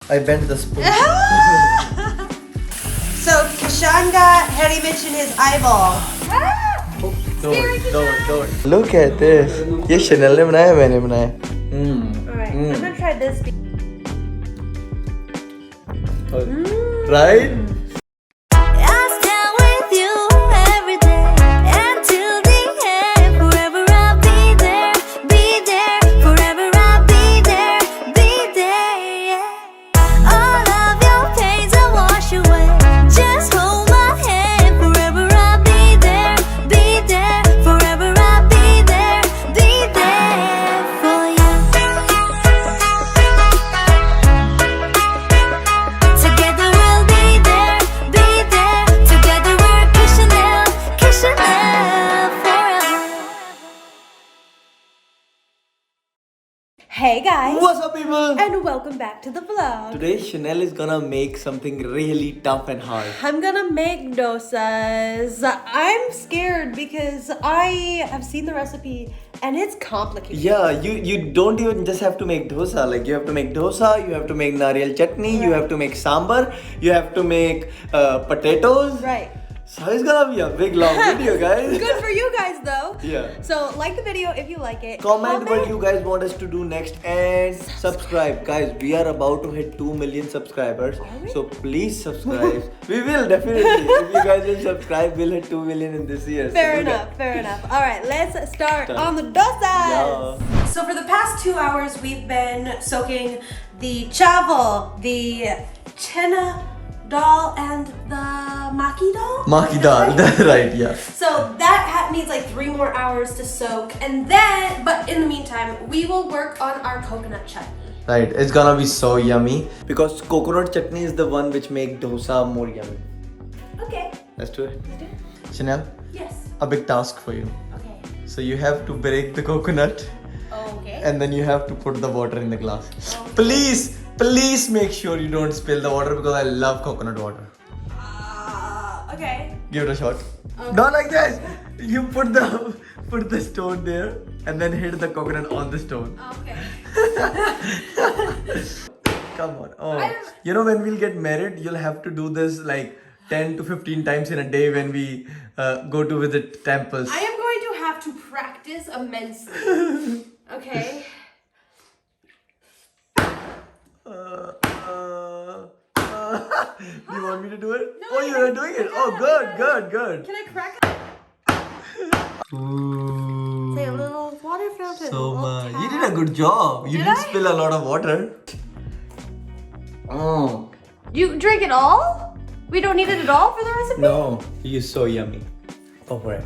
I bent the spoon. So Kishan got Harry Mitch in his eyeball. Don't. Look at this. ये Chanel ने बनाया मैंने बनाया. Alright, I'm gonna try this. Right? I'll stand with you every day until the end. Forever I'll be there, forever I'll be there, yeah. All of your pains I'll wash away. Just hold my hand. Forever I'll be there, forever I'll be there for you. Together we'll be there. Together we're kissing forever. Hey guys, What's up, people? and welcome back to the vlog. Today Chanel is gonna make something really tough and hard. I'm gonna make dosas. I'm scared because I have seen the recipe and it's complicated. Yeah, you don't even just have to make dosa. Like you have to make dosa, you have to make nariyal chutney, you have to make sambar, you have to make potatoes. Right. So it's gonna be a big long video, guys. Good for you guys though. Yeah. So like the video if you like it. Comment what you guys want us to do next and subscribe. Guys, we are about to hit 2 million subscribers. we? So please subscribe. We will definitely. If you guys will subscribe, we'll hit 2 million in this year. Fair enough. All right, let's start on the dosas. Yeah. So for the past 2 hours, we've been soaking the chaval, the chena dal, and the maki dal. Maki dal, that's right, yeah. So that needs like 3 more hours to soak, and then, but in the meantime, we will work on our coconut chutney. Right, it's gonna be so yummy. Because coconut chutney is the one which make dosa more yummy. Okay. Let's do it. Let's do it. Chanel, Yes. a big task for you. Okay. So you have to break the coconut Okay. and then you have to put the water in the glass. Please make sure you don't spill the water because I love coconut water. Okay. Give it a shot. Okay. Not like this. You put the stone there and then hit the coconut on the stone. Okay. Come on. Oh, you know when we'll get married, you'll have to do this like 10 to 15 times in a day when we go to visit temples. I am going to have to practice immensely. Okay. Do you want me to do it? No, Oh, you are doing it. Oh, good. Can I crack it? Ooh. Say a little water fountain. So a little much. tap. You did a good job. You Did didn't I? spill a lot of water. Oh. You drink it all? We don't need it at all for the recipe? No, you're so yummy. Go for it.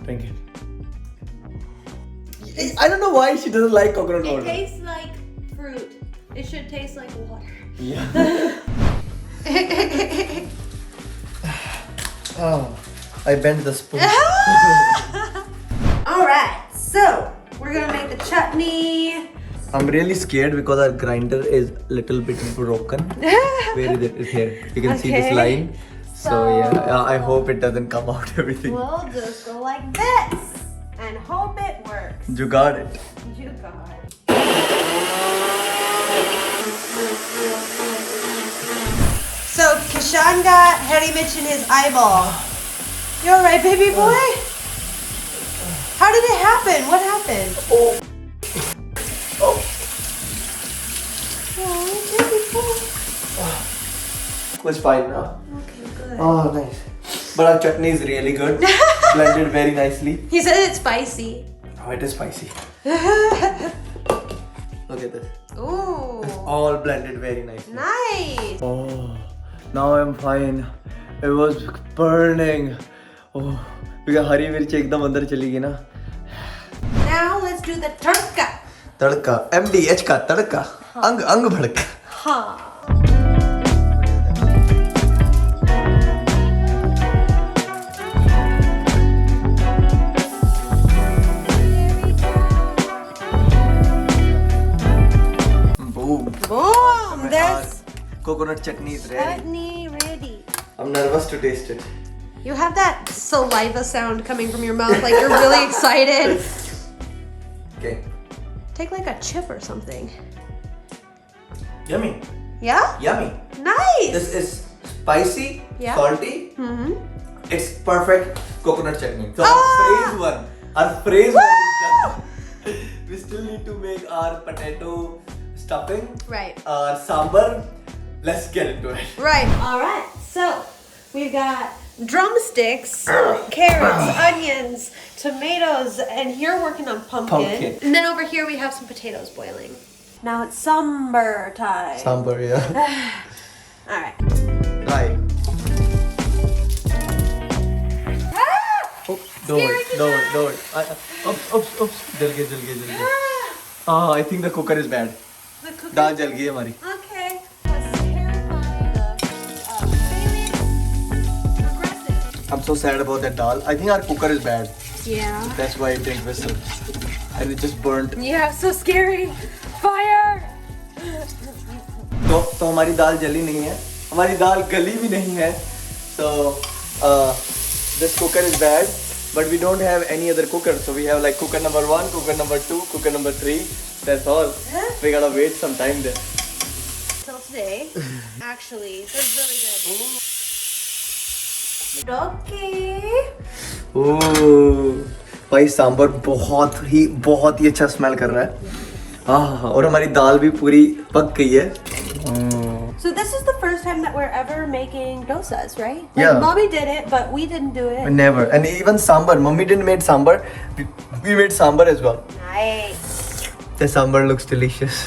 Drink it. I don't know why she doesn't like coconut It water. tastes like fruit. It should taste like water. Yeah. Oh, I bent the spoon. Alright, so we're gonna make the chutney. I'm really scared because our grinder is little bit broken. Where is it? It's here. You can see this Okay. line. So yeah, I hope it doesn't come out everything. We'll just go like this and hope it works. You got it. You got it. So Kishan got Harry Mitch in his eyeball. You alright, baby boy? How did it happen? What happened? Oh. Oh, baby boy. It's fine now. Okay, good. Oh, nice. But our chutney is really good. Blended very nicely. He said it's spicy. Oh, it is spicy. Look at this. Ooh. It's all blended very nicely. Nice. Oh, now I'm fine. It was burning. Oh, because हरी मिर्च एकदम अंदर चली गई ना. Now let's do the tadka. Tadka MDH का तड़का अंग भड़का. Huh. Boom. Boom. There's Coconut chutney is ready. chutney ready. I'm nervous to taste it. You have that saliva sound coming from your mouth like you're really excited. Okay. Take like a chip or something. Yummy. Yeah? Yummy. Nice. This is spicy, Yeah. salty. Mm-hmm. It's perfect coconut chutney. So Ah! our phrase one is done. We still need to make our potato stuffing, Right. our sambar. Let's get into it. Right. All right. So we've got drumsticks, carrots, onions, tomatoes, and here working on pumpkin. Pumpkin. And then over here we have some potatoes boiling. Now it's sambar time. Sambar, yeah. All right. Right. Oops, don't. Oops. जल गया. I think the cooker is bad. The cooker. दाल जल गई हमारी. Okay. Aggressive. I'm so sad about that dal. I think our cooker is bad. Yeah. That's why it didn't whistle. And it just burnt. Yeah, so scary. Fire. तो हमारी दाल जली नहीं है, हमारी दाल गली भी नहीं है. So this cooker is bad, but we don't have any other cooker. So we have like cooker number 1, cooker number 2, cooker number 3. That's all. We gotta wait some time there. Till today, actually, that's really good. Okay. ओह भाई सांबर बहुत ही अच्छा smell कर रहा है. और हमारी दाल भी पूरी पक गई है. So this is the first time that we're ever making dosas, right? Like Yeah. Mommy did it, but we didn't do it. Never. And even sambar. Mummy didn't make sambar. We made sambar as well. Nice. The sambar looks delicious.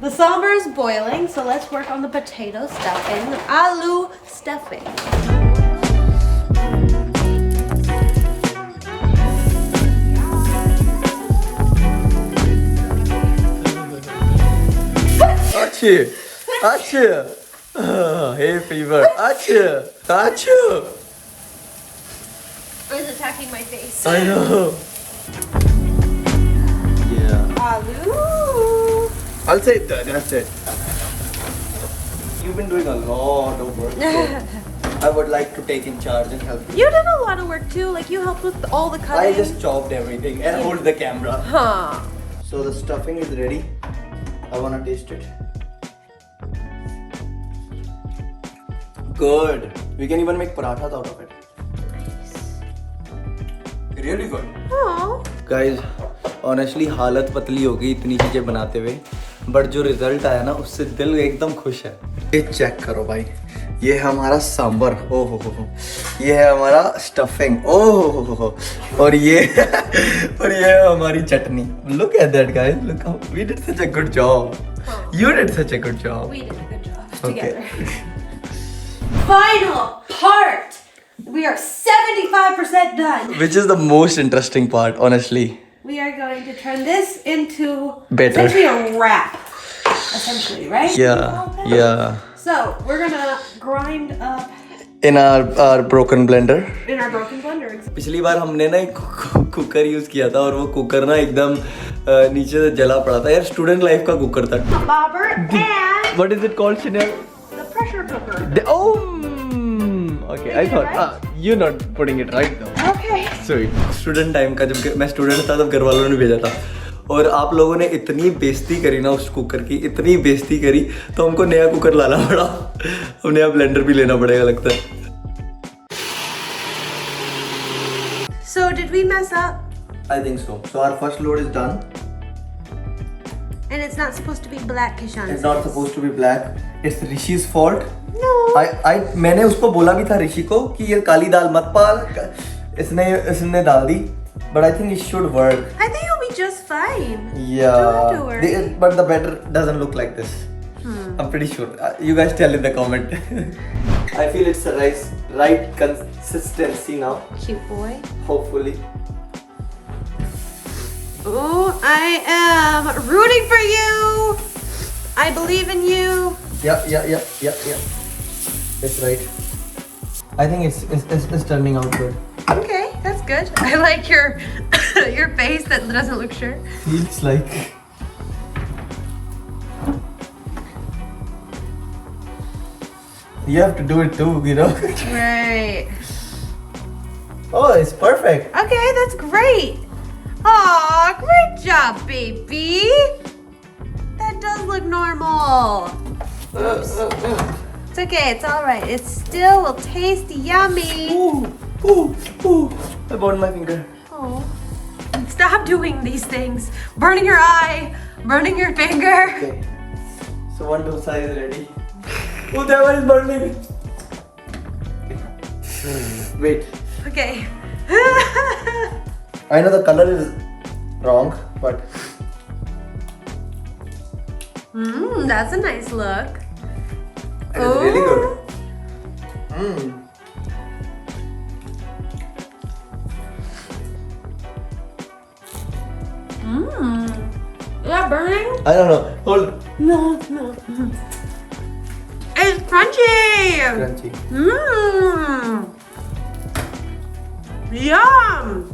The sambar is boiling, so let's work on the potato stuffing, aloo stuffing. Achoo. Hey fever. Achoo. It's attacking my face. I know. Yeah. Aloo. I'll say that's it. You've been doing a lot of work. So I would like to take in charge and help you. You did a lot of work too. Like you helped with all the I cutting. just chopped everything and hold the camera. Huh. So the stuffing is ready. I wanna taste it. Good. We can even make parathas out of it. Really good. Oh. Guys, honestly हालत पतली हो गई इतनी चीजें बनाते हुए, but जो result आया ना उससे दिल एकदम खुश है. ये चेक करो भाई, ये है हमारा सांबर, ओह हो, ये है हमारा स्टफिंग, ओह हो, और ये है हमारी चटनी. Look at that guys, look how we did such a good job. You did such a good job. We did a good job Okay. together. Final part. We are 75% done. Which is the most interesting part, honestly. We are going to turn this into Better. essentially a wrap. Essentially, right? Yeah. So we're gonna grind up In our broken blender. in our broken blender. पिछली बार हमने ना एक cooker use किया था और वो cooker ना एकदम नीचे से जला पड़ा था. यार स्टूडेंट लाइफ का कुकर था. Bobber and What is it called, Chanel? the pressure cooker. Okay, I thought you're not putting it right though. Okay. Sweet. Student time का जब मैं स्टूडेंट था तब घर वालों ने भेजा था और आप लोगों ने इतनी बेइज्जती करी ना उस कुकर की, इतनी बेइज्जती करी तो हमको नया कुकर लाना पड़ा. अब नया ब्लेंडर भी लेना पड़ेगा लगता है. So did we mess up? I think so. So our first load is done. And it's not supposed to be black, Kishan. It's not supposed to be black. It's Rishi's fault. No. मैंने उसको बोला भी था ऋषि को कि ये काली दाल मत पाल. इसने डाल दी. But I think it should work. I think it'll be just fine. Yeah. Don't have to worry. But the batter doesn't look like this. I'm pretty sure. You guys tell in the comment. I feel it's the right consistency now. Cute boy. Hopefully. Oh, I am rooting for you. I believe in you. Yeah. That's right. I think it's turning out good. Okay, that's good. I like your your face that doesn't look sure. Feels like. You have to do it too, you know. Right. Oh, it's perfect. Okay, that's great. Aw, great job, baby. That does look normal. Oops. It's okay. It's all right. It still will taste yummy. I burned my finger. Oh. Stop doing these things. Burning your eye. Burning your finger. Okay. So one dosa is ready. Oh, that one is burning. Wait. Okay. I know the color is wrong, but That's a nice look. it is really good. Is that burning? I don't know. Hold. It's crunchy. Crunchy. Yum.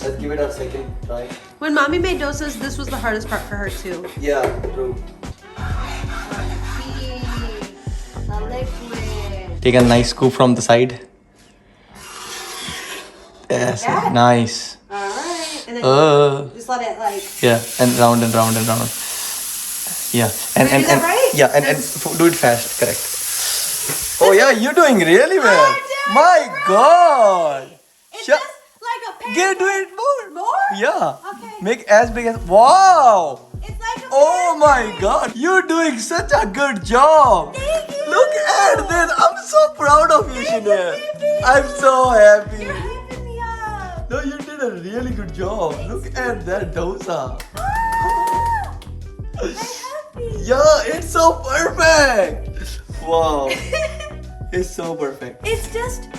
Let's give it a second try. When mommy made dosas, this was the hardest part for her too. Yeah, true. The liquid. Take a nice scoop from the side. Yes, That? nice. Alright. And then just let it like. Yeah, and round and round and round. Yeah, and Is that right? yeah, and do it fast. Correct. Oh yeah, you're doing really well. I did, My right. God. It's Shut- just like a pancake. Get do it more. More? Yeah. Okay. Make as big as. Wow. It's like a Oh my pancake. God, you're doing such a good job. Thank you. Look at this. I'm so proud of you, Chanel. I'm so happy. You're hyping me up. No, you did a really good job. Look at that dosa. I'm happy. Yeah, it's so perfect. Wow. It's so perfect. It's just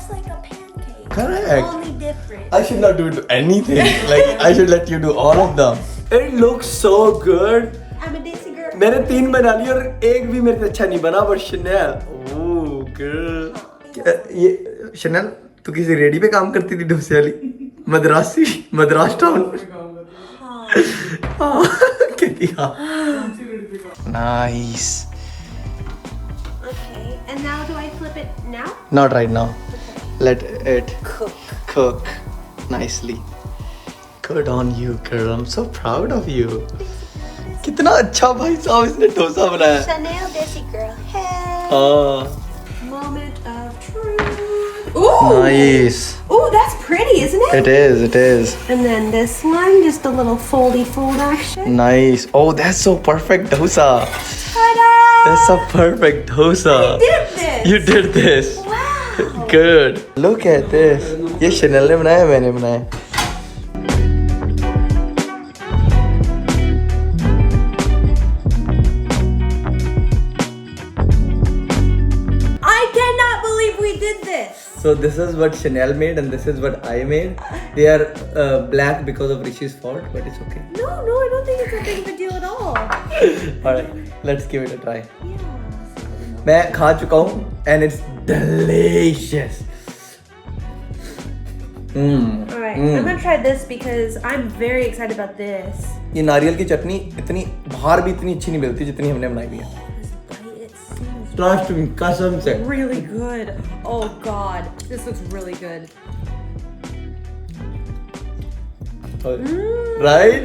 like a pancake. Correct. Only different. I should not do anything. Like, I should let you do all of them. It looks so good. I'm a desi girl. मैंने 3 बना लिए और एक भी मेरे से अच्छा नहीं बना, but Chanel. Oh, girl. ये Chanel, तू किसी रेडी पे काम करती थी डोसे वाली? मद्रास टाउन. हाँ, कहती हाँ. Nice. Okay. And now do I flip it now? Not right now. Let it cook nicely. Good on you, girl. I'm so proud of you. कितना अच्छा भाई साहब इसने डोसा बनाया. Chanel desi girl. Hey. हाँ. Moment of truth. Ooh. Nice. Ooh, that's pretty, isn't it? It is. It is. And then this one, just a little foldy fold action. Nice. Oh, that's so perfect dosa. Ta-da! That's a perfect dosa. Did this. You did this. Wow. Good. Look at this. ये Chanel ने बनाया, मैंने बनाया. I cannot believe we did this. So this is what Chanel made and this is what I made. They are black because of Rishi's fault, but it's okay. No, I don't think it's a big of a deal at all. Alright, let's give it a try. मैं खा चुका हूँ and it's delicious. Alright, I'm gonna try this because I'm very excited about this. ये नारियल की चटनी इतनी बाहर भी इतनी अच्छी नहीं मिलती जितनी हमने बनाई हुई है. This bite, it seems Trust me, कसम से. really good. Oh god, this looks really good. Right?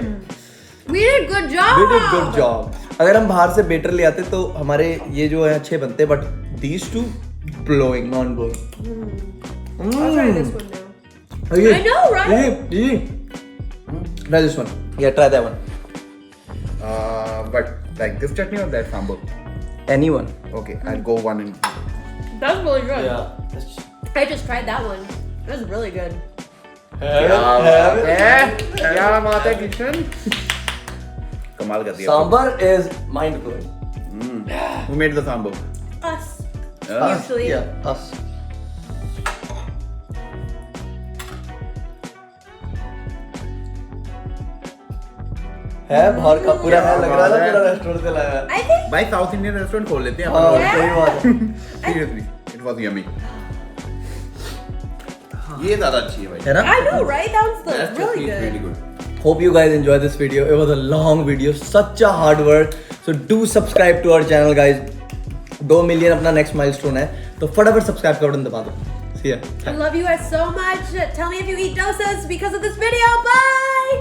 We did a good job. We did good job. अगर हम बाहर से बेटर ले आते तो हमारे ये जो है अच्छे बनते, but these two blowing, non blowing. I'll try this one now. I know, right? Try this one. Yeah, try that one. But like this chutney or that sambar? Anyone. Okay, I'll go one and That's really good. Yeah. I just tried that one. That was really good. क्या बात है किशन कमाल कर दिया Sambar is mind blowing. Who made the sambar? Us. Ah, Usually. Yeah, us. है बाहर का पूरा है, लग रहा है पूरा रेस्टोरेंट से लाया है. I think. भाई साउथ इंडियन रेस्टोरेंट खोल लेते हैं हाँ, अपन सही बात है. सीरियसली इट वाज यम्मी ये ज्यादा अच्छी है भाई है ना? I know, right? That one's That really chutney is good. really good Hope you guys enjoyed this video. It was a long video, such a hard work. So do subscribe to our channel, guys. 2 million अपना next milestone है, तो फटाफट subscribe का button दबा दो. See ya. I love you guys so much. Tell me if you eat dosas because of this video. Bye.